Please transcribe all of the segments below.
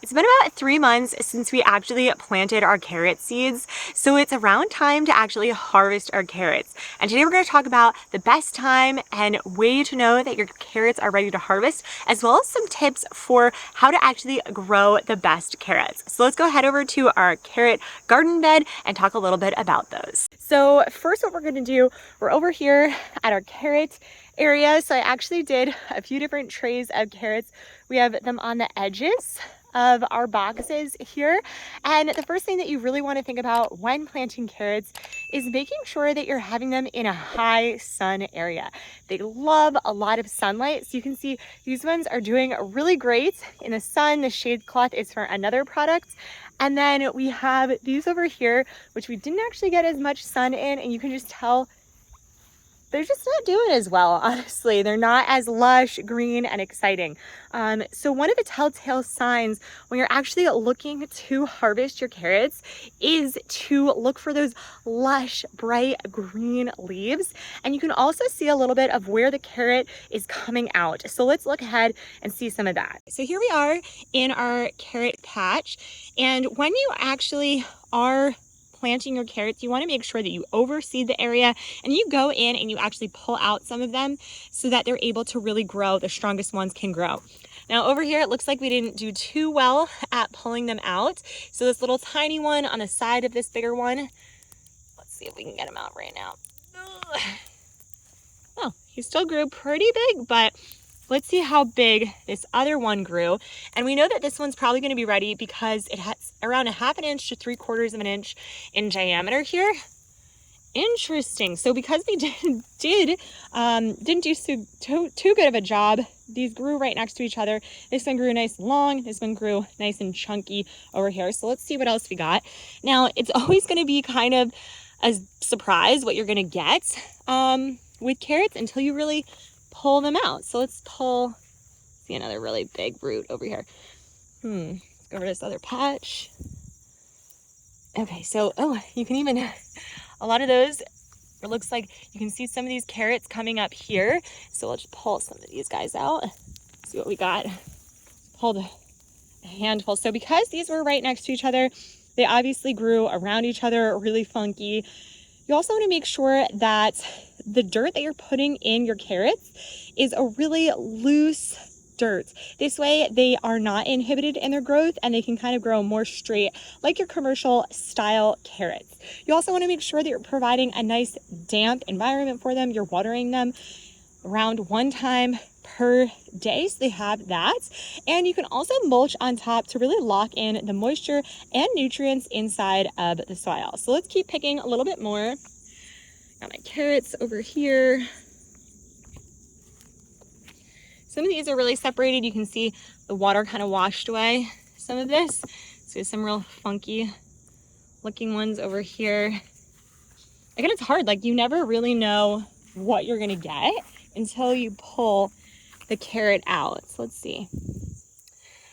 It's been about 3 months since we actually planted our carrot seeds, so it's around time to actually harvest our carrots. And today we're going to talk about the best time and way to know that your carrots are ready to harvest, as well as some tips for how to actually grow the best carrots. So let's go head over to our carrot garden bed and talk a little bit about those. So first, what we're going to do, we're over here at our carrot area. So I actually did a few different trays of carrots. We have them on the edges of our boxes here. And the first thing that you really want to think about when planting carrots is making sure that you're having them in a high sun area. They love a lot of sunlight. So you can see these ones are doing really great in the sun. The shade cloth is for another product. And then we have these over here, which we didn't actually get as much sun in, and you can just tell they're just not doing as well, honestly. They're not as lush, green, and exciting. So one of the telltale signs when you're actually looking to harvest your carrots is to look for those lush, bright green leaves. And you can also see a little bit of where the carrot is coming out. So let's look ahead and see some of that. So here we are in our carrot patch. And when you actually are planting your carrots, you want to make sure that you overseed the area and you go in and you actually pull out some of them so that they're able to really grow. The strongest ones can grow. Now over here, it looks like we didn't do too well at pulling them out. So this little tiny one on the side of this bigger one, let's see if we can get him out right now. Oh, he still grew pretty big, but let's see how big this other one grew. And we know that this one's probably going to be ready because it has around 1/2 inch to 3/4 of an inch in diameter here. Interesting. So because we didn't do too good of a job, these grew right next to each other. This one grew nice and long. This one grew nice and chunky over here. So let's see what else we got. Now, it's always going to be kind of a surprise what you're going to get with carrots until you really pull them out. So let's see another really big root over here. Let's go over this other patch. Okay, so, you can even, a lot of those, it looks like you can see some of these carrots coming up here. So let's pull some of these guys out. See what we got. Pulled a handful. So because these were right next to each other, they obviously grew around each other, really funky. You also want to make sure that the dirt that you're putting in your carrots is a really loose dirt. This way they are not inhibited in their growth and they can kind of grow more straight like your commercial style carrots. You also want to make sure that you're providing a nice damp environment for them. You're watering them around 1 time per day, so they have that. And you can also mulch on top to really lock in the moisture and nutrients inside of the soil. So let's keep picking a little bit more. Got my carrots over here. Some of these are really separated. You can see the water kind of washed away some of this. So there's some real funky looking ones over here. Again, it's hard. Like, you never really know what you're gonna get until you pull the carrot out. So let's see.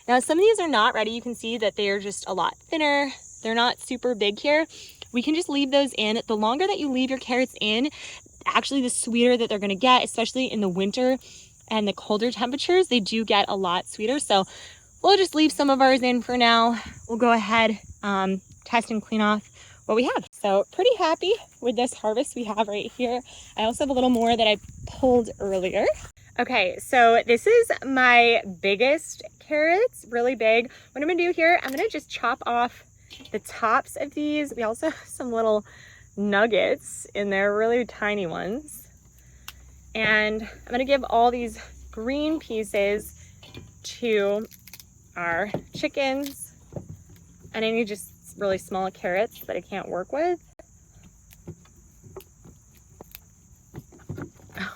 Now, some of these are not ready. You can see that they are just a lot thinner. They're not super big here. We can just leave those in. The longer that you leave your carrots in, actually the sweeter that they're gonna get, especially in the winter and the colder temperatures, they do get a lot sweeter. So we'll just leave some of ours in for now. We'll go ahead, test and clean off what we have. So pretty happy with this harvest we have right here. I also have a little more that I pulled earlier. Okay, so this is my biggest carrots, really big. What I'm gonna do here, I'm gonna just chop off the tops of these. We also have some little nuggets in there, really tiny ones. And I'm gonna give all these green pieces to our chickens and any just really small carrots that I can't work with.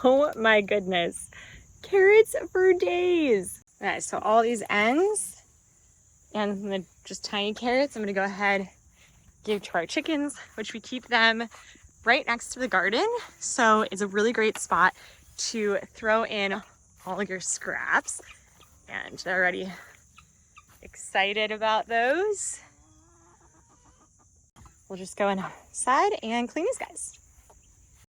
Oh my goodness, carrots for days. Okay, so all these ends and the just tiny carrots, I'm gonna go ahead give to our chickens, which we keep them right next to the garden. So it's a really great spot to throw in all of your scraps. And they're already excited about those. We'll just go inside and clean these guys.